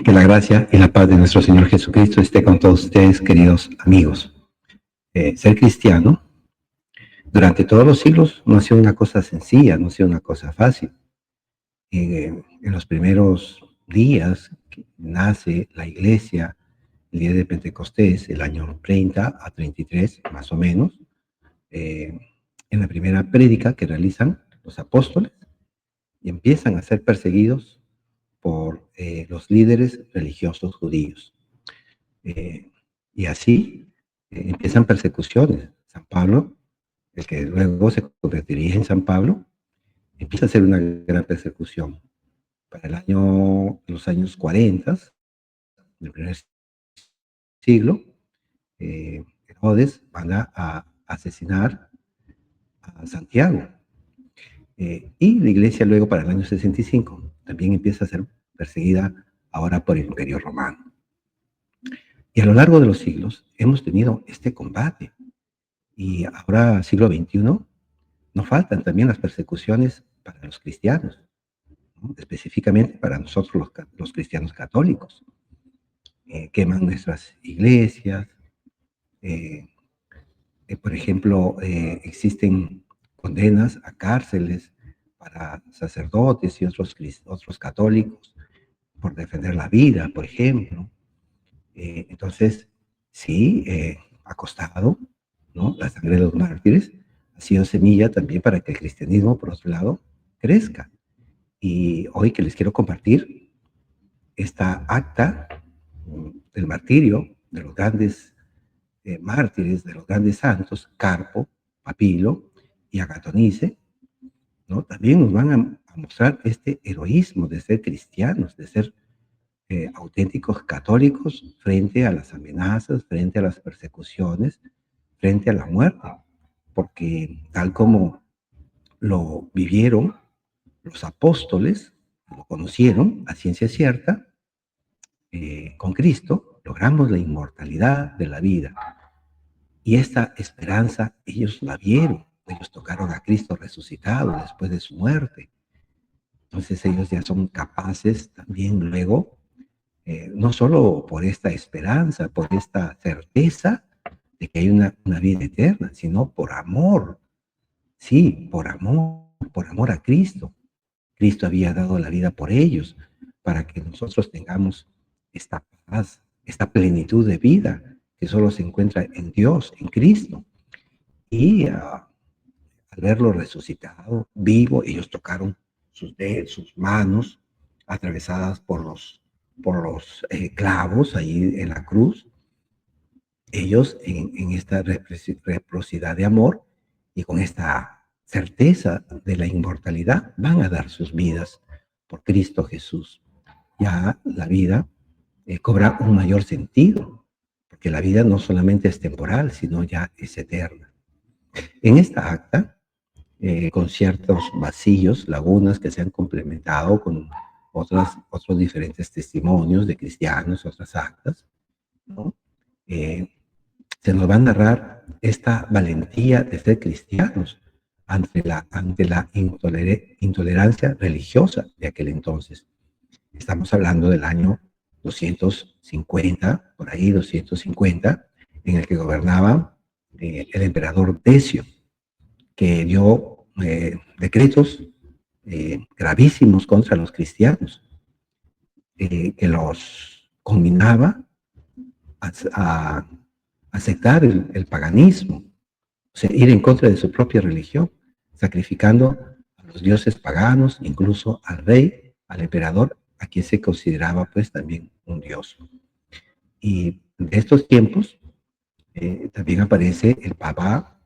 Que la gracia y la paz de nuestro Señor Jesucristo esté con todos ustedes, queridos amigos. Ser cristiano durante todos los siglos no ha sido una cosa sencilla, no ha sido una cosa fácil. En los primeros días que nace la iglesia, el día de Pentecostés, el año 30 a 33, más o menos, en la primera prédica que realizan los apóstoles, y empiezan a ser perseguidos por los líderes religiosos judíos. Y así empiezan persecuciones. San Pablo, el que luego se convertiría en San Pablo, empieza a ser una gran persecución. Para los años 40 del primer siglo, Herodes manda a asesinar a Santiago. Y la iglesia luego, para el año 65, también empieza a ser perseguida ahora por el Imperio Romano. Y a lo largo de los siglos hemos tenido este combate. Y ahora, siglo XXI, no faltan también las persecuciones para los cristianos, ¿no? Específicamente para nosotros los cristianos católicos. Queman nuestras iglesias. Por ejemplo, existen condenas a cárceles para sacerdotes y otros católicos por defender la vida, por ejemplo. Entonces, sí, ha costado, ¿no? La sangre de los mártires ha sido semilla también para que el cristianismo, por otro lado, crezca. Y hoy que les quiero compartir esta acta del martirio de los grandes mártires, de los grandes santos, Carpo, Papilo y Agatonice, ¿no? También nos van a mostrar este heroísmo de ser cristianos, de ser auténticos católicos frente a las amenazas, frente a las persecuciones, frente a la muerte, porque tal como lo vivieron los apóstoles, lo conocieron a ciencia cierta, con Cristo logramos la inmortalidad de la vida. Y esta esperanza ellos la vieron, ellos tocaron a Cristo resucitado después de su muerte. Entonces ellos ya son capaces también luego, no solo por esta esperanza, por esta certeza de que hay una vida eterna, sino por amor. Sí, por amor a Cristo. Cristo había dado la vida por ellos, para que nosotros tengamos esta paz, esta plenitud de vida que solo se encuentra en Dios, en Cristo. Y al verlo resucitado, vivo, ellos tocaron sus manos atravesadas por los clavos ahí en la cruz. Ellos en esta reciprocidad de amor y con esta certeza de la inmortalidad van a dar sus vidas por Cristo Jesús. Ya la vida cobra un mayor sentido, porque la vida no solamente es temporal, sino ya es eterna. En esta acta, con ciertos vacíos, lagunas que se han complementado con otros diferentes testimonios de cristianos, otras actas, ¿no? Se nos va a narrar esta valentía de ser cristianos ante la intolerancia religiosa de aquel entonces. Estamos hablando del año 250, por ahí 250, en el que gobernaba el emperador Decio, que dio decretos gravísimos contra los cristianos, que los conminaba a aceptar el paganismo, o sea, ir en contra de su propia religión, sacrificando a los dioses paganos, incluso al rey, al emperador, a quien se consideraba pues también un dios. Y de estos tiempos también aparece el Papa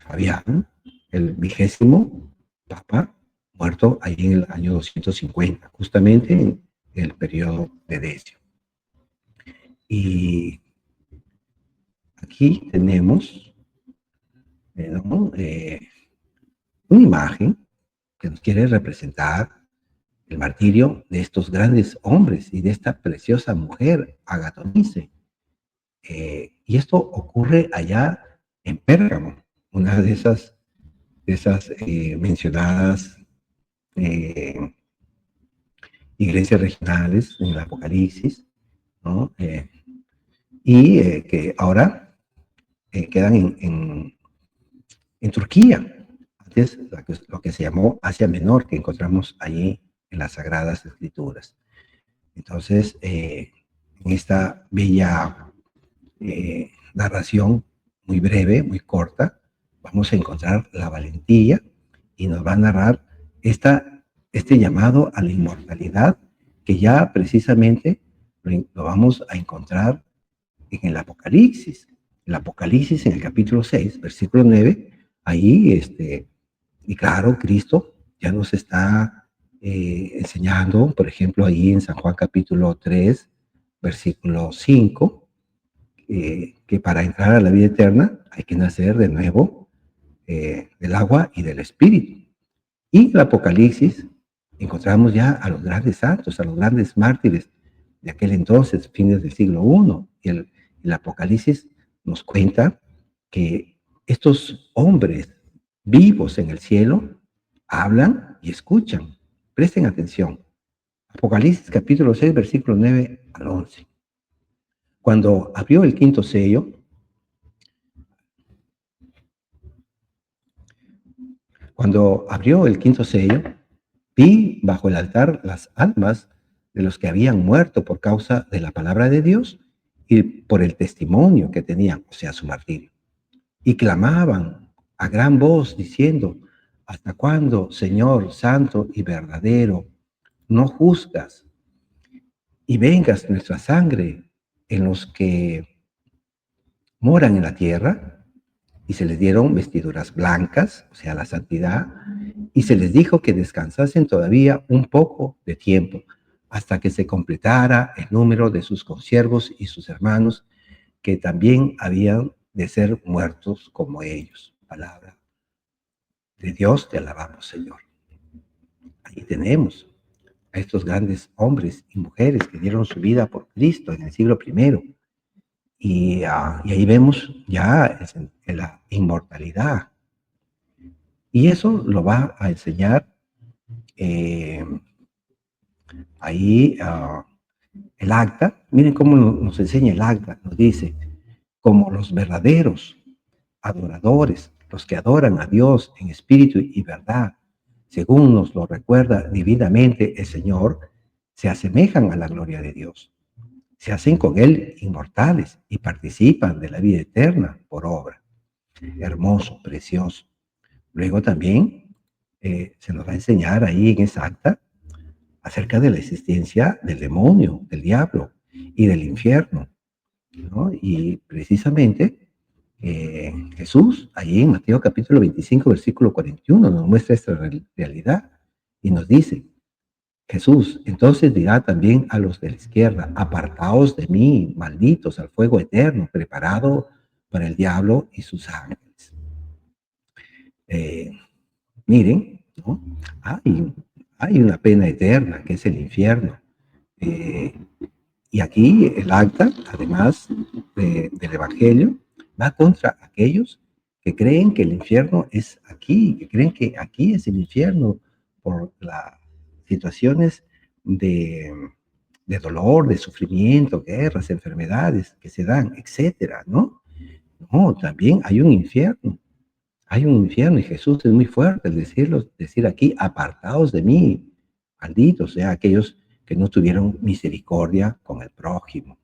Fabián, el 20º Papa, muerto ahí en el año 250, justamente en el periodo de Decio. Y aquí tenemos ¿no? Una imagen que nos quiere representar el martirio de estos grandes hombres y de esta preciosa mujer, Agatonice. Y esto ocurre allá en Pérgamo, una de esas mencionadas iglesias regionales en el Apocalipsis, ¿no? Que ahora quedan en Turquía, antes lo que se llamó Asia Menor, que encontramos allí en las Sagradas Escrituras. Entonces, en esta bella narración, muy breve, muy corta, vamos a encontrar la valentía y nos va a narrar este llamado a la inmortalidad que ya precisamente lo vamos a encontrar en el Apocalipsis. El Apocalipsis en el capítulo 6, versículo 9, ahí, y claro, Cristo ya nos está enseñando, por ejemplo, ahí en San Juan capítulo 3, versículo 5, que para entrar a la vida eterna hay que nacer de nuevo del agua y del Espíritu. Y el Apocalipsis encontramos ya a los grandes santos, a los grandes mártires de aquel entonces, fines del siglo I. Y el Apocalipsis nos cuenta que estos hombres vivos en el cielo hablan y escuchan. Presten atención. Apocalipsis capítulo 6, versículo 9 al 11. Cuando abrió el quinto sello, vi bajo el altar las almas de los que habían muerto por causa de la palabra de Dios y por el testimonio que tenían, o sea, su martirio. Y clamaban a gran voz diciendo: ¿hasta cuándo, Señor santo y verdadero, no juzgas y vengas nuestra sangre en los que moran en la tierra? Y se les dieron vestiduras blancas, o sea, la santidad, y se les dijo que descansasen todavía un poco de tiempo, hasta que se completara el número de sus consiervos y sus hermanos, que también habían de ser muertos como ellos. Palabra de Dios, te alabamos, Señor. Ahí tenemos a estos grandes hombres y mujeres que dieron su vida por Cristo en el siglo I. Y ahí vemos ya en la inmortalidad. Y eso lo va a enseñar ahí el acta. Miren cómo nos enseña el acta. Nos dice: como los verdaderos adoradores, los que adoran a Dios en espíritu y verdad, según nos lo recuerda divinamente el Señor, se asemejan a la gloria de Dios. Se hacen con Él inmortales y participan de la vida eterna por obra. Hermoso, precioso. Luego también se nos va a enseñar ahí en esa acta acerca de la existencia del demonio, del diablo y del infierno, ¿no? Y precisamente Jesús, ahí en Mateo capítulo 25, versículo 41, nos muestra esta realidad y nos dice: Jesús entonces dirá también a los de la izquierda: apartaos de mí, malditos, al fuego eterno, preparado para el diablo y sus ángeles. Miren, ¿no? Hay una pena eterna que es el infierno. Y aquí el acta, además del Evangelio, va contra aquellos que creen que el infierno es aquí, que creen que aquí es el infierno por las situaciones de, de dolor, de sufrimiento, guerras, enfermedades que se dan, etcétera, ¿no? No, también hay un infierno. Hay un infierno y Jesús es muy fuerte al decir aquí: apartaos de mí, malditos, o sea, aquellos que no tuvieron misericordia con el prójimo.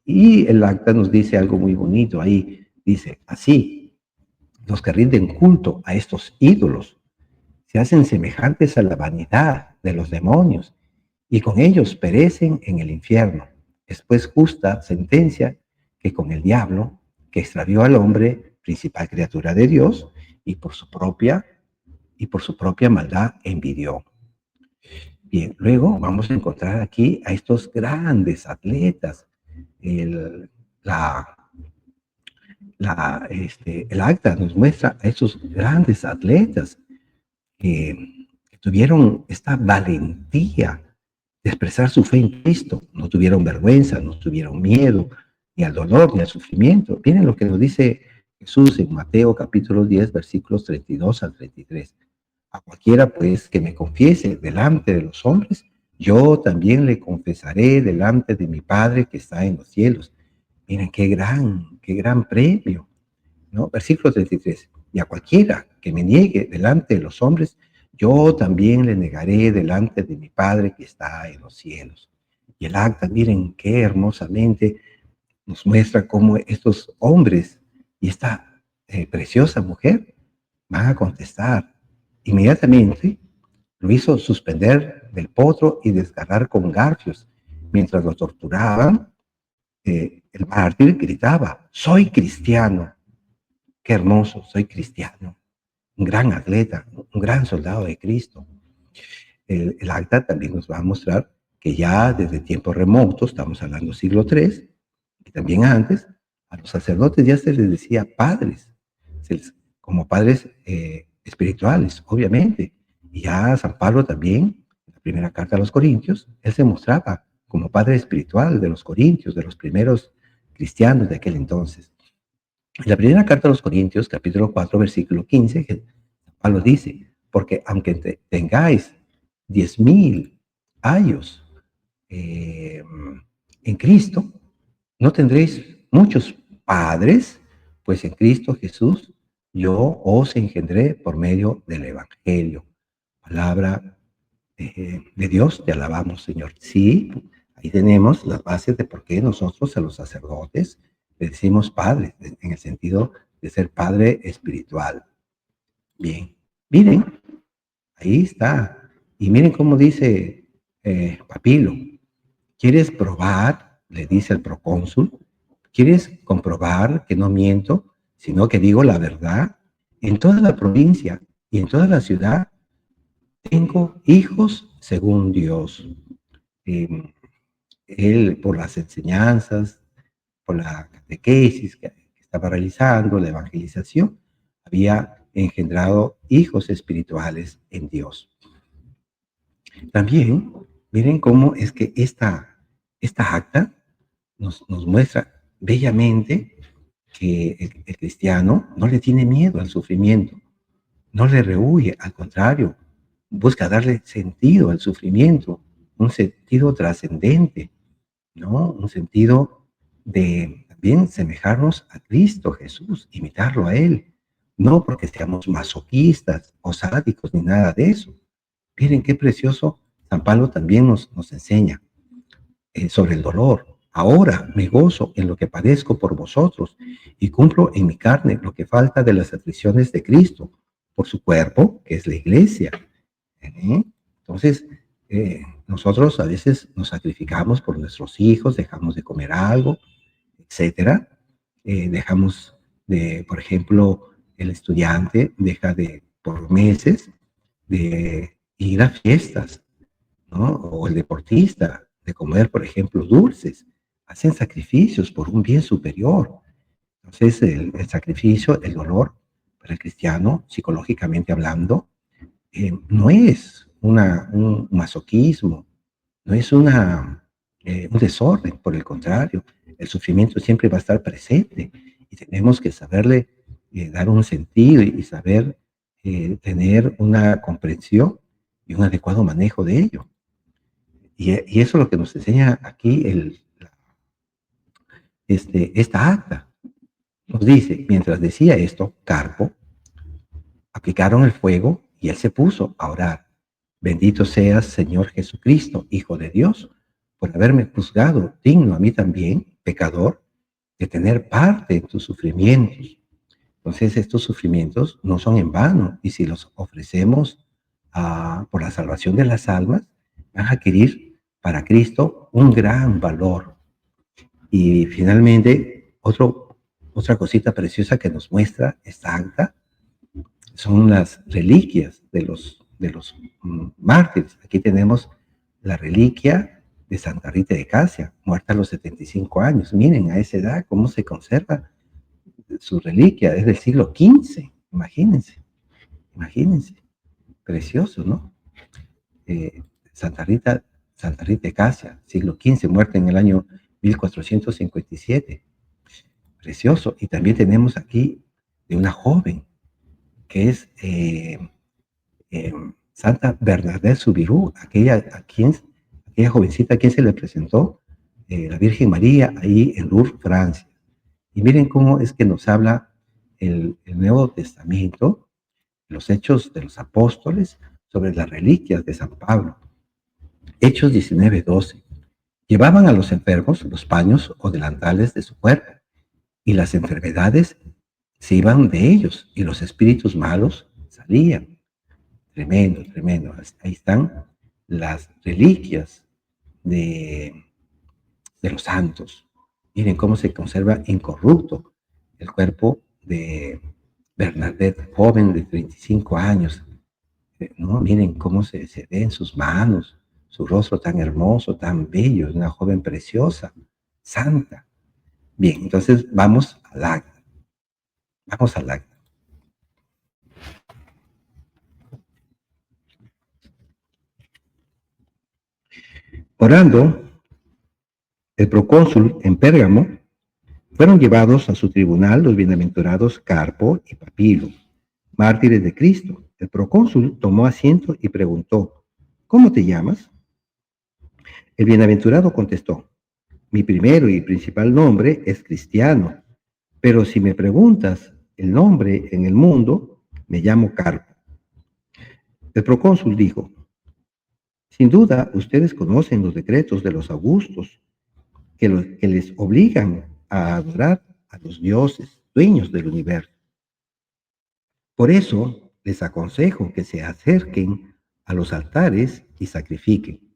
Y el acta nos dice algo muy bonito ahí. Dice así: los que rinden culto a estos ídolos se hacen semejantes a la vanidad de los demonios y con ellos perecen en el infierno. Es pues justa sentencia que con el diablo, que extravió al hombre, principal criatura de Dios, y por su propia maldad envidió. Bien, luego vamos a encontrar aquí a estos grandes atletas. El, el acta nos muestra a estos grandes atletas que tuvieron esta valentía de expresar su fe en Cristo. No tuvieron vergüenza, no tuvieron miedo, ni al dolor, ni al sufrimiento. Miren lo que nos dice Jesús en Mateo capítulo 10, versículos 32 al 33. A cualquiera, pues, que me confiese delante de los hombres, yo también le confesaré delante de mi Padre que está en los cielos. Miren, qué gran premio, ¿no? Versículo 33. Y a cualquiera que me niegue delante de los hombres, yo también le negaré delante de mi Padre que está en los cielos. Y el acta, miren qué hermosamente nos muestra cómo estos hombres y esta preciosa mujer van a contestar. Inmediatamente lo hizo suspender del potro y desgarrar con garfios. Mientras lo torturaban, el mártir gritaba, soy cristiano. Qué hermoso, soy cristiano. Un gran atleta, un gran soldado de Cristo. El acta también nos va a mostrar que ya desde tiempos remotos, estamos hablando siglo III, y también antes, a los sacerdotes ya se les decía padres, como padres espirituales, obviamente. Y ya San Pablo también, en la primera carta a los Corintios, él se mostraba como padre espiritual de los Corintios, de los primeros cristianos de aquel entonces. En la primera carta a los Corintios, capítulo 4, versículo 15, Pablo dice, porque aunque tengáis 10.000 años en Cristo, no tendréis muchos padres, pues en Cristo Jesús yo os engendré por medio del Evangelio. Palabra de Dios, te alabamos, Señor. Sí, ahí tenemos las bases de por qué nosotros a los sacerdotes le decimos padre, en el sentido de ser padre espiritual. Bien, miren, ahí está. Y miren cómo dice Papilo. ¿Quieres probar? Le dice el procónsul. ¿Quieres comprobar que no miento, sino que digo la verdad? En toda la provincia y en toda la ciudad tengo hijos según Dios. Eh, él, por las enseñanzas, por la catequesis que estaba realizando, la evangelización, había engendrado hijos espirituales en Dios. También, miren cómo es que esta acta nos muestra bellamente que el cristiano no le tiene miedo al sufrimiento, no le rehúye, al contrario, busca darle sentido al sufrimiento, un sentido trascendente, ¿no? Un sentido de también semejarnos a Cristo Jesús, imitarlo a Él, no porque seamos masoquistas o sádicos ni nada de eso. Miren qué precioso San Pablo también nos enseña sobre el dolor. Ahora me gozo en lo que padezco por vosotros y cumplo en mi carne lo que falta de las aflicciones de Cristo por su cuerpo, que es la iglesia. Entonces, nosotros a veces nos sacrificamos por nuestros hijos, dejamos de comer algo, etcétera. Dejamos de, por ejemplo, el estudiante deja de, por meses, de ir a fiestas, ¿no? O el deportista, de comer, por ejemplo, dulces. Hacen sacrificios por un bien superior. Entonces, el sacrificio, el dolor, para el cristiano, psicológicamente hablando, no es un masoquismo, no es un desorden, por el contrario, el sufrimiento siempre va a estar presente y tenemos que saberle dar un sentido y saber tener una comprensión y un adecuado manejo de ello. Y eso es lo que nos enseña aquí esta acta. Nos dice, mientras decía esto, Carpo, aplicaron el fuego y él se puso a orar. Bendito seas, Señor Jesucristo, Hijo de Dios, por haberme juzgado digno a mí también, pecador, de tener parte en tus sufrimientos. Entonces estos sufrimientos no son en vano y si los ofrecemos por la salvación de las almas, van a adquirir para Cristo un gran valor. Y finalmente, otra cosita preciosa que nos muestra esta acta son las reliquias de los mártires. Aquí tenemos la reliquia de Santa Rita de Casia, muerta a los 75 años. Miren a esa edad cómo se conserva su reliquia, es del siglo XV. Imagínense, imagínense. Precioso, ¿no? Eh, Santa Rita, Santa Rita de Casia, siglo XV, muerta en el año 1457. Precioso. Y también tenemos aquí de una joven que es Santa Bernadette Soubirous, aquella jovencita a quien se le presentó la Virgen María ahí en Lourdes, Francia. Y miren cómo es que nos habla el Nuevo Testamento, los Hechos de los Apóstoles, sobre las reliquias de San Pablo. Hechos 19:12. Llevaban a los enfermos los paños o delantales de su cuerpo, y las enfermedades se iban de ellos, y los espíritus malos salían. Tremendo, tremendo. Ahí están las reliquias de, de los santos. Miren cómo se conserva incorrupto el cuerpo de Bernadette, joven de 35 años. ¿No? Miren cómo se ve en sus manos, su rostro tan hermoso, tan bello, una joven preciosa, santa. Bien, entonces vamos al acta. Vamos al acta. Orando, el procónsul en Pérgamo, fueron llevados a su tribunal los bienaventurados Carpo y Papilo, mártires de Cristo. El procónsul tomó asiento y preguntó: ¿cómo te llamas? El bienaventurado contestó: mi primero y principal nombre es Cristiano, pero si me preguntas el nombre en el mundo, me llamo Carpo. El procónsul dijo: sin duda, ustedes conocen los decretos de los augustos que les obligan a adorar a los dioses, dueños del universo. Por eso, les aconsejo que se acerquen a los altares y sacrifiquen.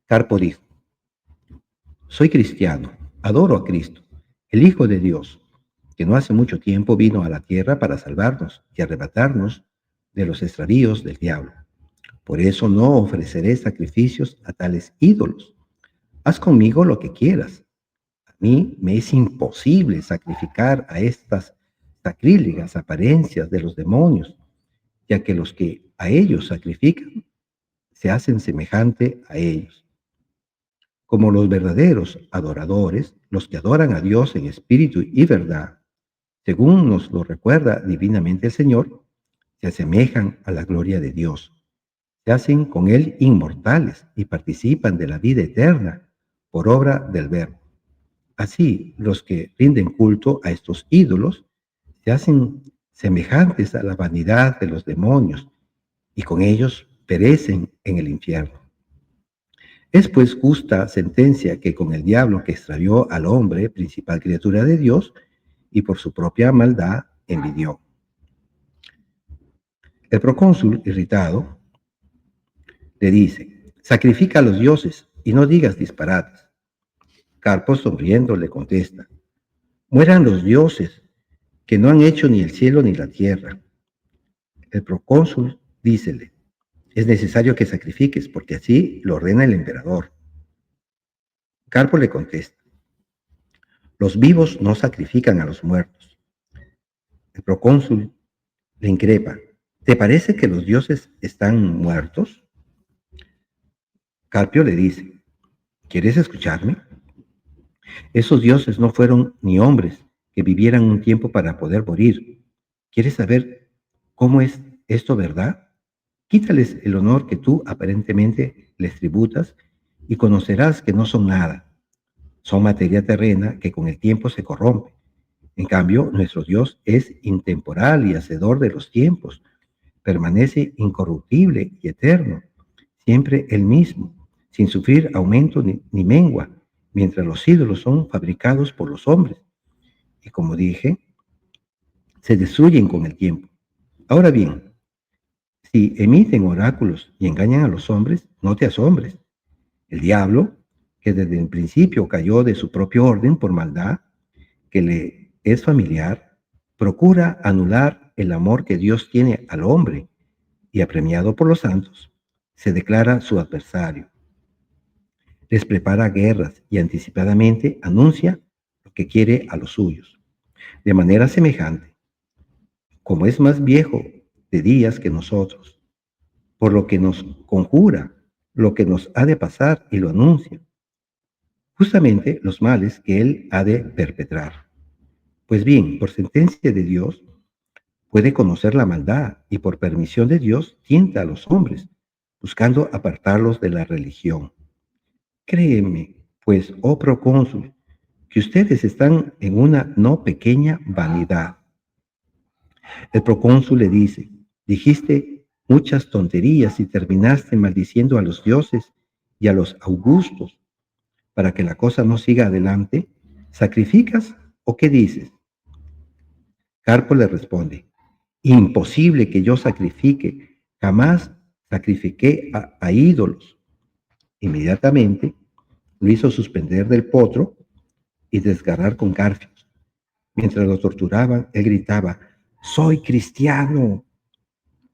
Carpo dijo: soy cristiano, adoro a Cristo, el Hijo de Dios, que no hace mucho tiempo vino a la tierra para salvarnos y arrebatarnos de los extravíos del diablo. Por eso no ofreceré sacrificios a tales ídolos. Haz conmigo lo que quieras. A mí me es imposible sacrificar a estas sacrílegas apariencias de los demonios, ya que los que a ellos sacrifican se hacen semejante a ellos. Como los verdaderos adoradores, los que adoran a Dios en espíritu y verdad, según nos lo recuerda divinamente el Señor, se asemejan a la gloria de Dios. Se hacen con Él inmortales y participan de la vida eterna por obra del Verbo. Así, los que rinden culto a estos ídolos se hacen semejantes a la vanidad de los demonios y con ellos perecen en el infierno. Es pues justa sentencia que con el diablo que extravió al hombre, principal criatura de Dios, y por su propia maldad envidió. El procónsul, irritado, le dice: sacrifica a los dioses y no digas disparates. Carpo, sonriendo, le contesta: mueran los dioses, que no han hecho ni el cielo ni la tierra. El procónsul dícele: es necesario que sacrifiques, porque así lo ordena el emperador. Carpo le contesta: los vivos no sacrifican a los muertos. El procónsul le increpa: ¿te parece que los dioses están muertos? Carpio le dice: ¿quieres escucharme? Esos dioses no fueron ni hombres que vivieran un tiempo para poder morir. ¿Quieres saber cómo es esto verdad? Quítales el honor que tú aparentemente les tributas y conocerás que no son nada. Son materia terrena que con el tiempo se corrompe. En cambio, nuestro Dios es intemporal y hacedor de los tiempos. Permanece incorruptible y eterno, siempre el mismo, sin sufrir aumento ni mengua, mientras los ídolos son fabricados por los hombres. Y como dije, se destruyen con el tiempo. Ahora bien, si emiten oráculos y engañan a los hombres, no te asombres. El diablo, que desde el principio cayó de su propio orden por maldad, que le es familiar, procura anular el amor que Dios tiene al hombre y, apremiado por los santos, se declara su adversario. Les prepara guerras y anticipadamente anuncia lo que quiere a los suyos. De manera semejante, como es más viejo de días que nosotros, por lo que nos conjura lo que nos ha de pasar y lo anuncia, justamente los males que él ha de perpetrar. Pues bien, por sentencia de Dios, puede conocer la maldad y por permisión de Dios tienta a los hombres, buscando apartarlos de la religión. Créeme, pues, oh procónsul, que ustedes están en una no pequeña vanidad. El procónsul le dice, dijiste muchas tonterías y terminaste maldiciendo a los dioses y a los augustos. Para que la cosa no siga adelante, ¿sacrificas o qué dices? Carpo le responde, imposible que yo sacrifique, jamás sacrifiqué a ídolos. Inmediatamente lo hizo suspender del potro y desgarrar con garfios. Mientras lo torturaban, él gritaba, soy cristiano.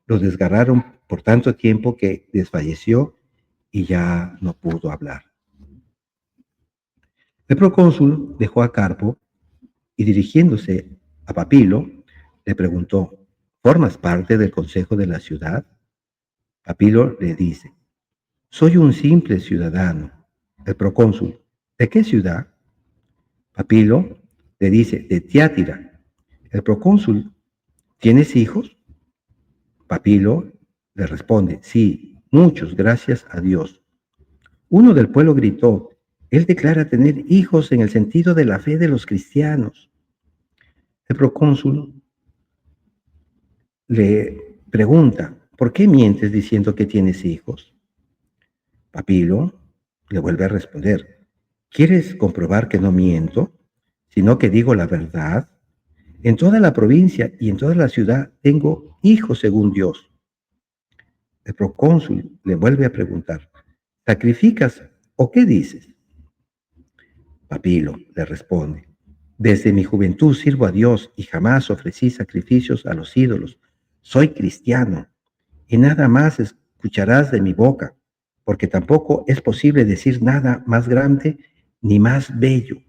Lo desgarraron por tanto tiempo que desfalleció y ya no pudo hablar. El procónsul dejó a Carpo y dirigiéndose a Papilo, le preguntó, ¿formas parte del consejo de la ciudad? Papilo le dice, soy un simple ciudadano. El procónsul, ¿de qué ciudad? Papilo le dice, de Tiátira. El procónsul, ¿tienes hijos? Papilo le responde, sí, muchos, gracias a Dios. Uno del pueblo gritó, él declara tener hijos en el sentido de la fe de los cristianos. El procónsul le pregunta, ¿por qué mientes diciendo que tienes hijos? Papilo le vuelve a responder, ¿quieres comprobar que no miento, sino que digo la verdad? En toda la provincia y en toda la ciudad tengo hijos según Dios. El procónsul le vuelve a preguntar, ¿sacrificas o qué dices? Papilo le responde, desde mi juventud sirvo a Dios y jamás ofrecí sacrificios a los ídolos. Soy cristiano y nada más escucharás de mi boca, porque tampoco es posible decir nada más grande ni más bello.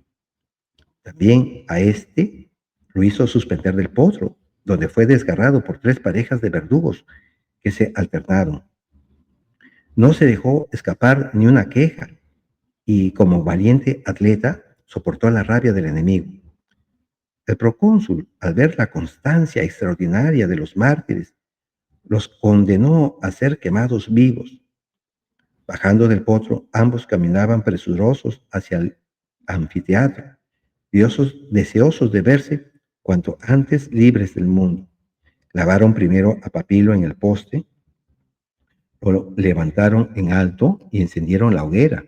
También a este lo hizo suspender del potro, donde fue desgarrado por 3 parejas de verdugos que se alternaron. No se dejó escapar ni una queja y como valiente atleta soportó la rabia del enemigo. El procónsul, al ver la constancia extraordinaria de los mártires, los condenó a ser quemados vivos. Bajando del potro, ambos caminaban presurosos hacia el anfiteatro, deseosos de verse cuanto antes libres del mundo. Clavaron primero a Papilo en el poste, lo levantaron en alto y encendieron la hoguera,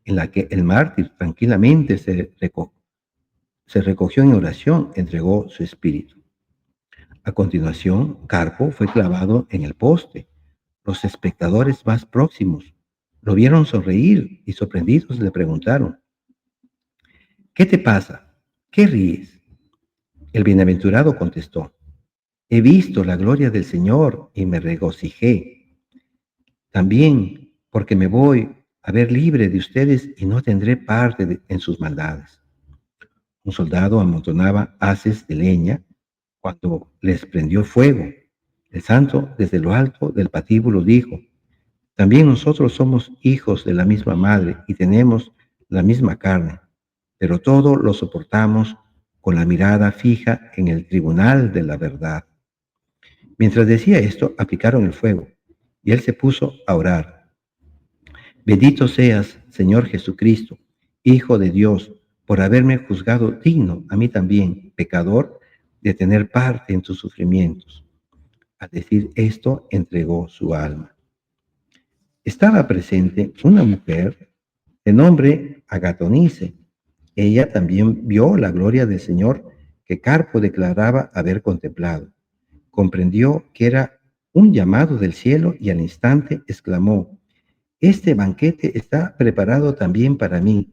en la que el mártir tranquilamente se recogió en oración, entregó su espíritu. A continuación, Carpo fue clavado en el poste. Los espectadores más próximos lo vieron sonreír y sorprendidos le preguntaron, ¿qué te pasa? ¿Qué ríes? El bienaventurado contestó, he visto la gloria del Señor y me regocijé. También porque me voy a ver libre de ustedes y no tendré parte en sus maldades. Un soldado amontonaba haces de leña cuando les prendió fuego. El santo desde lo alto del patíbulo dijo, también nosotros somos hijos de la misma madre y tenemos la misma carne, pero todo lo soportamos con la mirada fija en el tribunal de la verdad. Mientras decía esto, aplicaron el fuego y él se puso a orar. Bendito seas, Señor Jesucristo, Hijo de Dios, por haberme juzgado digno, a mí también, pecador, de tener parte en tus sufrimientos. Al decir esto, entregó su alma. Estaba presente una mujer de nombre Agatonice. Ella también vio la gloria del Señor que Carpo declaraba haber contemplado. Comprendió que era un llamado del cielo y al instante exclamó, este banquete está preparado también para mí.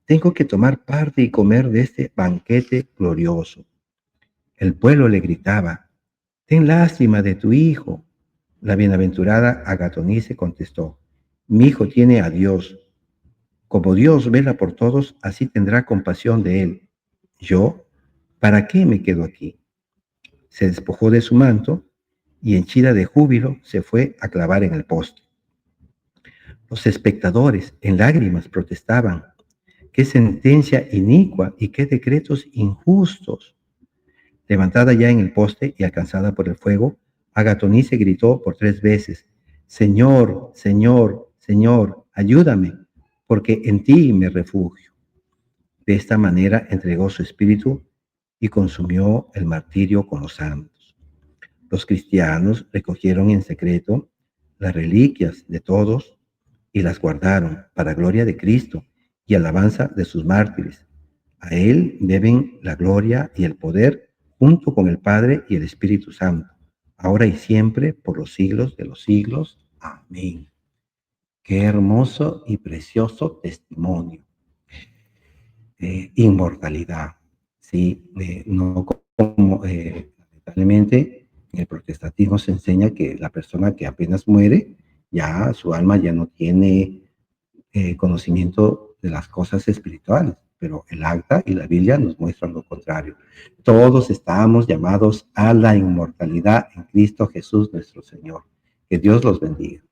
Tengo que tomar parte y comer de este banquete glorioso. El pueblo le gritaba, ten lástima de tu hijo. La bienaventurada Agatonice contestó, mi hijo tiene a Dios. Como Dios vela por todos, así tendrá compasión de él. Yo, ¿para qué me quedo aquí? Se despojó de su manto y henchida de júbilo se fue a clavar en el poste. Los espectadores, en lágrimas, protestaban. ¡Qué sentencia inicua y qué decretos injustos! Levantada ya en el poste y alcanzada por el fuego, Agatonice gritó por 3 veces: Señor, Señor, Señor, ayúdame, porque en ti me refugio. De esta manera entregó su espíritu y consumió el martirio con los santos. Los cristianos recogieron en secreto las reliquias de todos y las guardaron para gloria de Cristo y alabanza de sus mártires. A Él deben la gloria y el poder junto con el Padre y el Espíritu Santo, ahora y siempre, por los siglos de los siglos. Amén. Qué hermoso y precioso testimonio. Inmortalidad, ¿sí? No como, lamentablemente, en el protestantismo se enseña que la persona que apenas muere, ya su alma ya no tiene conocimiento de las cosas espirituales, pero el acta y la Biblia nos muestran lo contrario. Todos estamos llamados a la inmortalidad en Cristo Jesús nuestro Señor. Que Dios los bendiga.